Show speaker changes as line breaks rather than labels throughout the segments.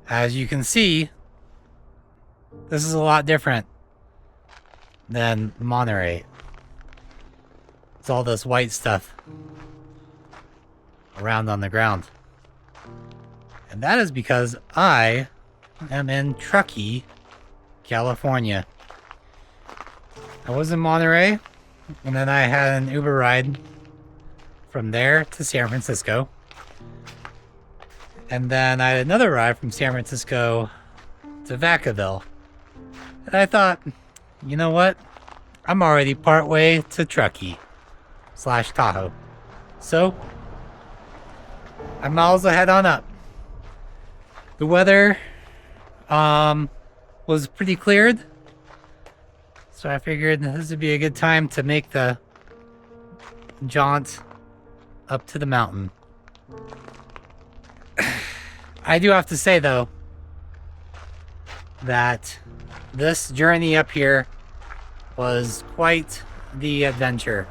As you can see, this is a lot different than Monterey. It's all this white stuff around on the ground. And that is because I am in Truckee, California. I was in Monterey, and then I had an Uber ride from there to San Francisco. And then I had another ride from San Francisco to Vacaville. And I thought, you know what? I'm already partway to Truckee / Tahoe. So, I might as well head on up. The weather was pretty cleared. So I figured this would be a good time to make the jaunt up to the mountain. I do have to say though, that this journey up here was quite the adventure.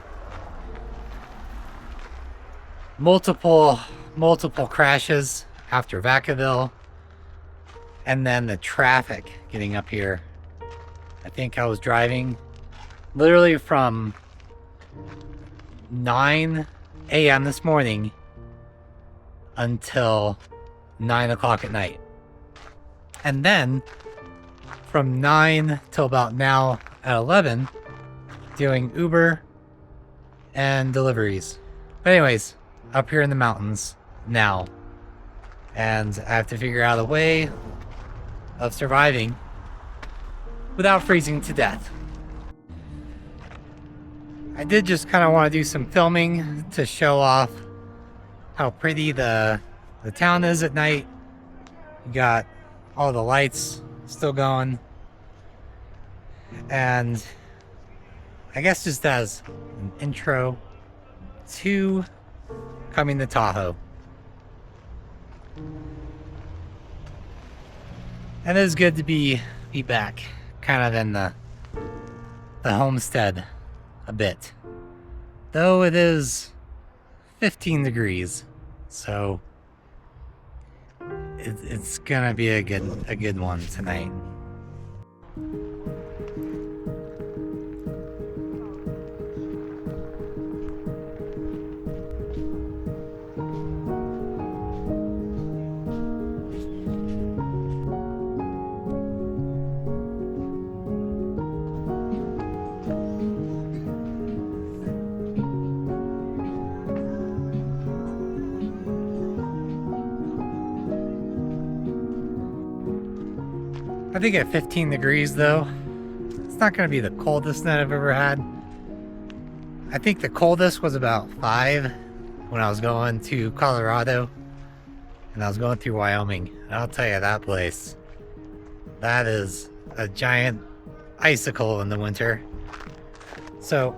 Multiple crashes after Vacaville, and then the traffic getting up here. I think I was driving literally from 9 a.m. this morning until 9 o'clock at night. And then from 9 till about now at 11, doing Uber and deliveries. But anyways, up here in the mountains now. And I have to figure out a way of surviving without freezing to death. I did just kind of want to do some filming to show off how pretty the town is at night. You got all the lights still going. And I guess just as an intro to coming to Tahoe. And it is good to be back, kind of in the homestead a bit. Though it is 15 degrees, so it's gonna be a good one tonight. I think at 15 degrees though, it's not going to be the coldest night I've ever had. I think the coldest was about 5 when I was going to Colorado and I was going through Wyoming. And I'll tell you, that place, that is a giant icicle in the winter. So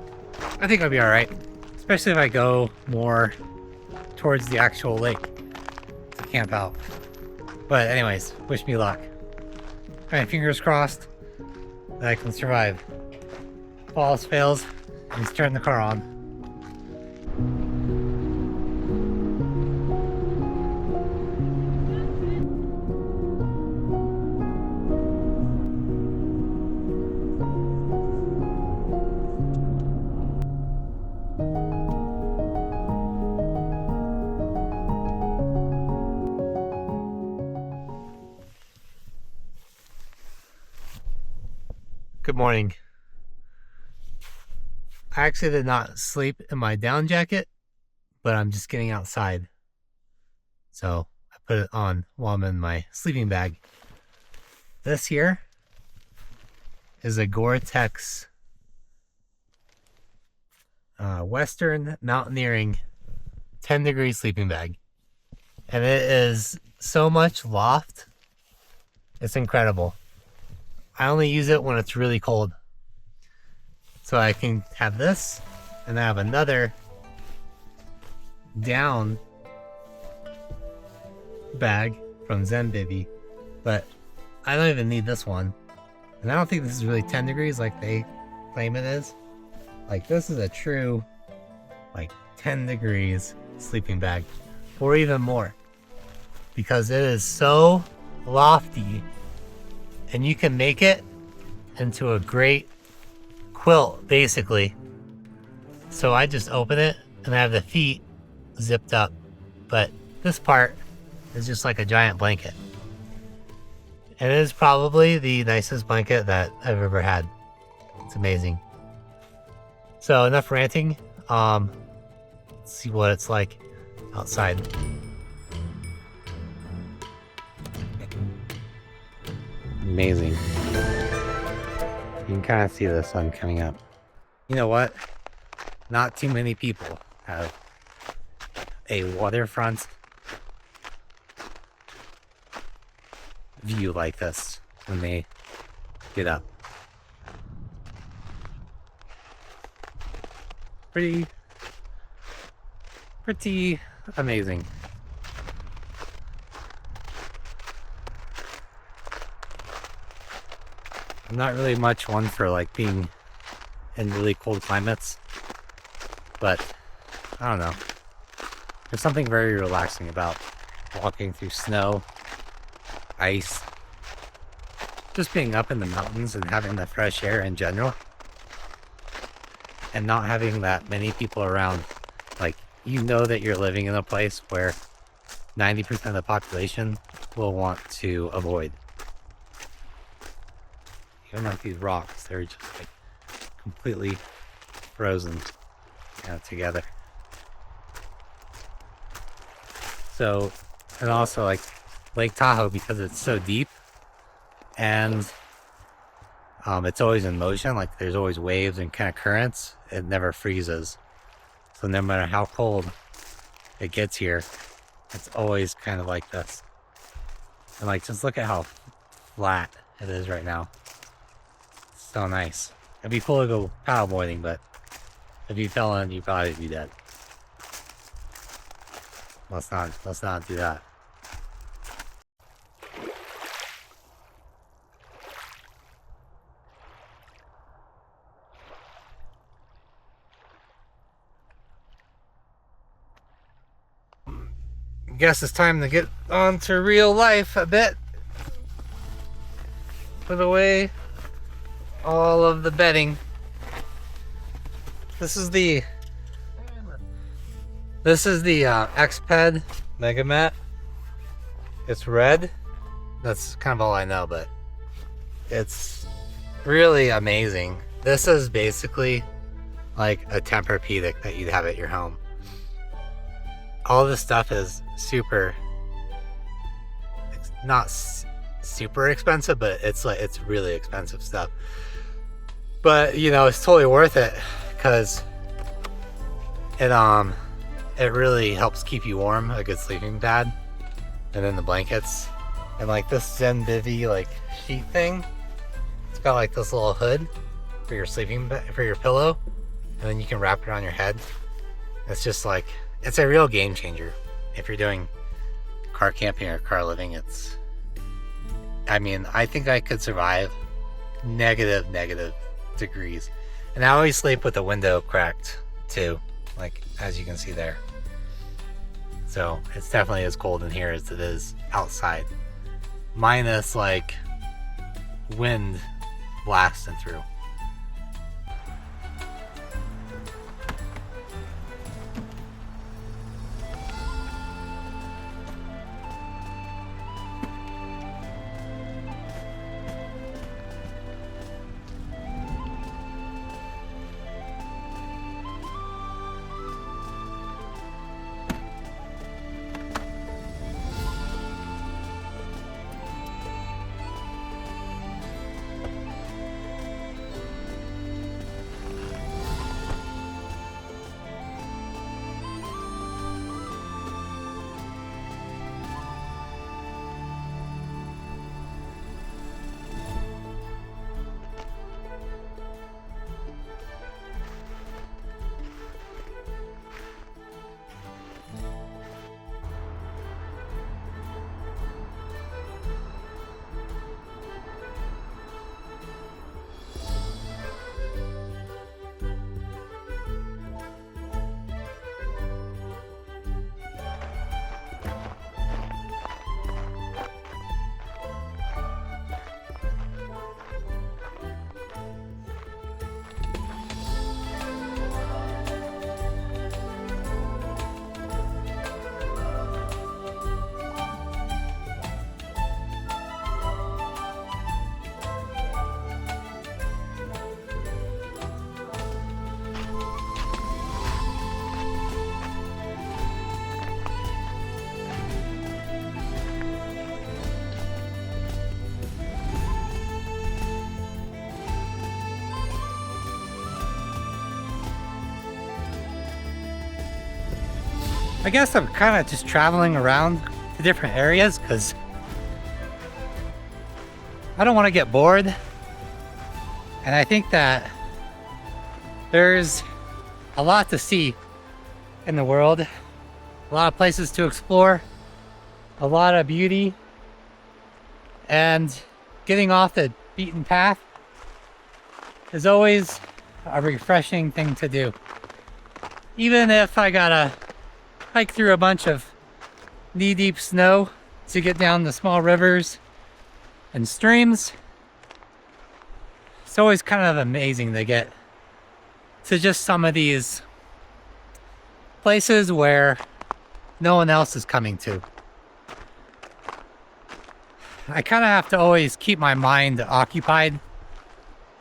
I think I'll be alright, especially if I go more towards the actual lake to camp out. But anyways, wish me luck. Alright, fingers crossed that I can survive. If all else fails, just turn the car on. Good morning. I actually did not sleep in my down jacket, but I'm just getting outside. So I put it on while I'm in my sleeping bag. This here is a Gore-Tex Western Mountaineering 10-degree sleeping bag. And it is so much loft. It's incredible. I only use it when it's really cold. So I can have this, and I have another down bag from Zenbivy, but I don't even need this one. And I don't think this is really 10 degrees like they claim it is. Like, this is a true, like, 10 degrees sleeping bag, or even more. Because it is so lofty, and you can make it into a great quilt, basically. So I just open it and I have the feet zipped up, but this part is just like a giant blanket. And it is probably the nicest blanket that I've ever had. It's amazing. So enough ranting. Let's see what it's like outside. Amazing. You can kind of see the sun coming up. You know what? Not too many people have a waterfront view like this when they get up. Pretty amazing. I'm not really much one for like being in really cold climates, but I don't know. There's something very relaxing about walking through snow, ice, just being up in the mountains and having the fresh air in general, and not having that many people around. Like, you know that you're living in a place where 90% of the population will want to avoid. Even like these rocks, they're just like completely frozen, together. So, and also like Lake Tahoe, because it's so deep and it's always in motion, like there's always waves and kind of currents, it never freezes. So no matter how cold it gets here, it's always kind of like this. And like, just look at how flat it is right now. It's so nice. It'd be cool to go paddleboarding, but if you fell in, you'd probably be dead. Let's not do that. I guess it's time to get on to real life a bit. Put away all of the bedding. This is the X-Ped Mega Mat. It's red. That's kind of all I know, but it's really amazing. This is basically like a Tempur-Pedic that you'd have at your home. All this stuff is it's not super expensive, but it's really expensive stuff. But it's totally worth it because it really helps keep you warm, a good sleeping pad, and then the blankets, and like this Zen Bivy like sheet thing. It's got like this little hood for your for your pillow, and then you can wrap it around your head. It's just like, it's a real game changer if you're doing car camping or car living. I think I could survive negative degrees, and I always sleep with the window cracked too, like as you can see there. So it's definitely as cold in here as it is outside, minus like wind blasting through. I guess I'm kind of just traveling around to different areas because I don't want to get bored. And I think that there's a lot to see in the world, a lot of places to explore, a lot of beauty, and getting off the beaten path is always a refreshing thing to do. Even if I gotta hike through a bunch of knee-deep snow to get down the small rivers and streams, it's always kind of amazing to get to just some of these places where no one else is coming to. I kind of have to always keep my mind occupied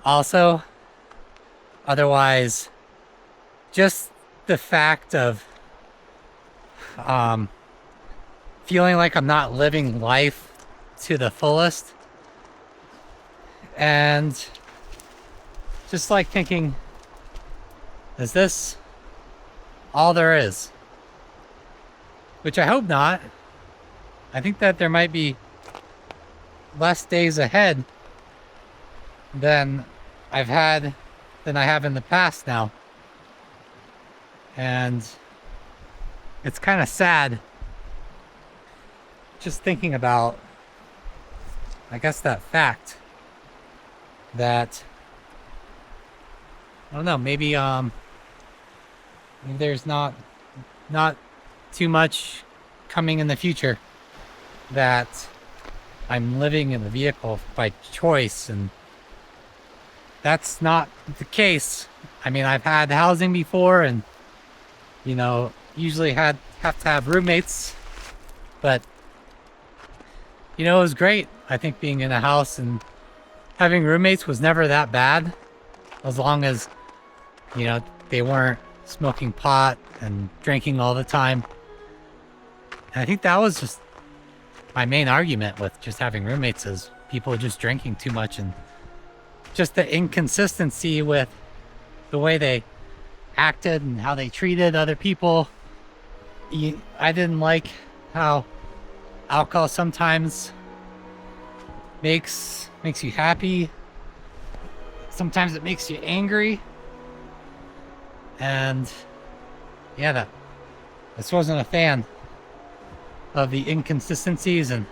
also. Otherwise, just the fact of feeling like I'm not living life to the fullest, and just like thinking, is this all there is? Which I hope not. I think that there might be less days ahead than I have in the past now. And it's kind of sad just thinking about, I guess, that fact that, I don't know, maybe there's not too much coming in the future, that I'm living in a vehicle by choice, and that's not the case. I mean, I've had housing before, and usually have to have roommates, but it was great. I think being in a house and having roommates was never that bad, as long as they weren't smoking pot and drinking all the time. And I think that was just my main argument with just having roommates, is people just drinking too much, and just the inconsistency with the way they acted and how they treated other people. I didn't like how alcohol sometimes makes you happy. Sometimes it makes you angry. And yeah, this wasn't a fan of the inconsistencies and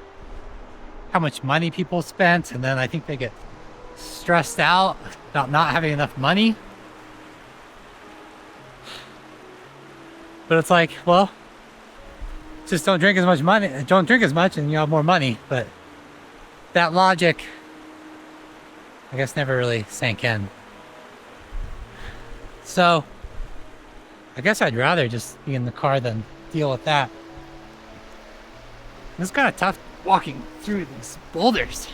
how much money people spent, and then I think they get stressed out about not having enough money. But it's like, well, just don't drink as much and you have more money. But that logic, I guess, never really sank in. So I guess I'd rather just be in the car than deal with that. It's kind of tough walking through these boulders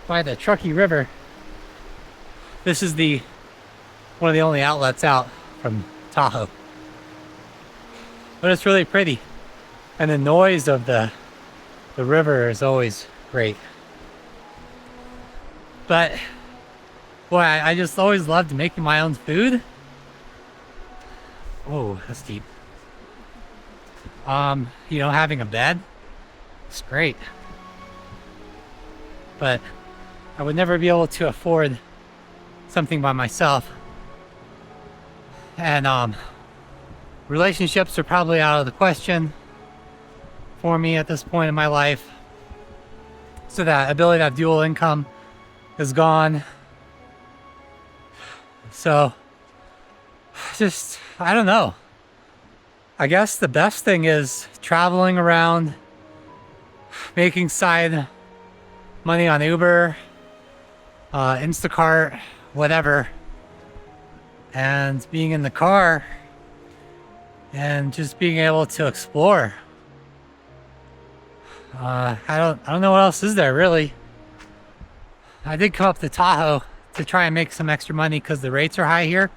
by the Truckee River. This is one of the only outlets out from Tahoe. But it's really pretty. And the noise of the river is always great. But boy, I just always loved making my own food. Oh, that's deep. Having a bed, it's great. But I would never be able to afford something by myself. And relationships are probably out of the question for me at this point in my life. So that ability to have dual income is gone. So just, I don't know. I guess the best thing is traveling around, making side money on Uber, Instacart, whatever, and being in the car and just being able to explore. I don't know what else is there, really. I did come up to Tahoe to try and make some extra money because the rates are high here,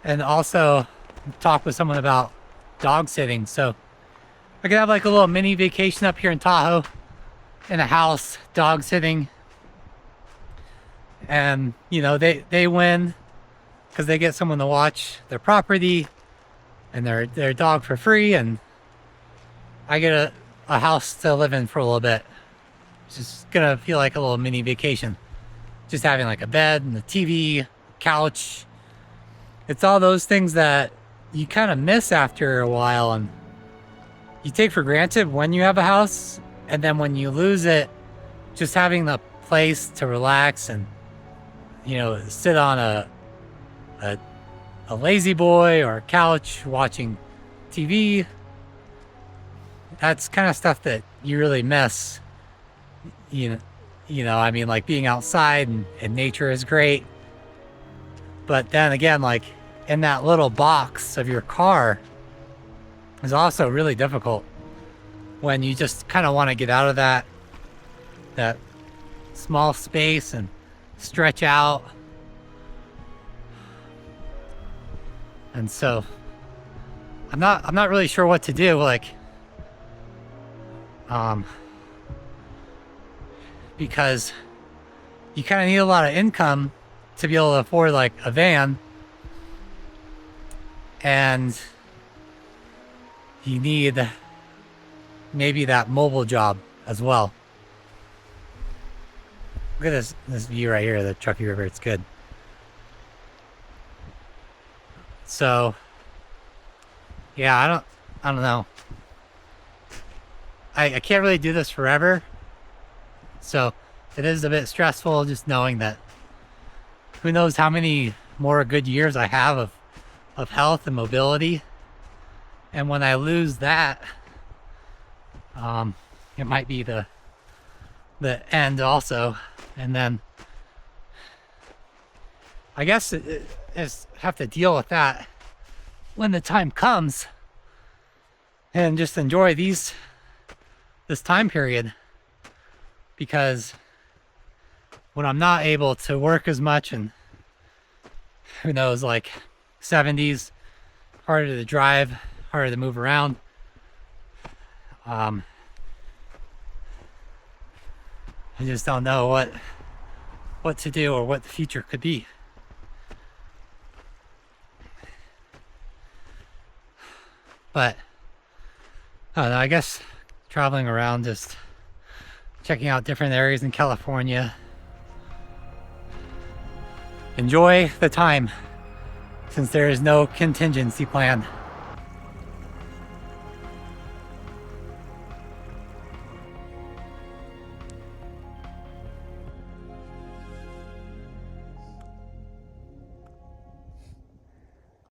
and also talk with someone about dog sitting, so I could have like a little mini vacation up here in Tahoe in a house, dog sitting. And they win because they get someone to watch their property, and their dog for free, and I get a house to live in for a little bit. It's just gonna feel like a little mini vacation. Just having like a bed and a TV, couch. It's all those things that you kind of miss after a while and you take for granted when you have a house. And then when you lose it, just having the place to relax and, sit on a lazy boy or a couch watching TV. That's kind of stuff that you really miss. Like being outside and nature is great. But then again, like in that little box of your car is also really difficult when you just kind of want to get out of that small space and stretch out. And so I'm not really sure what to do, because you kind of need a lot of income to be able to afford like a van, and you need maybe that mobile job as well. Look at this view right here, the Truckee River. It's good. So yeah, I don't know. I can't really do this forever. So it is a bit stressful just knowing that who knows how many more good years I have of health and mobility. And when I lose that, it might be the end also. And then I guess I just have to deal with that when the time comes and just enjoy this time period. Because when I'm not able to work as much, and who knows, like 70s, harder to drive, harder to move around. I just don't know what to do or what the future could be. But I don't know, I guess traveling around, just checking out different areas in California. Enjoy the time, since there is no contingency plan.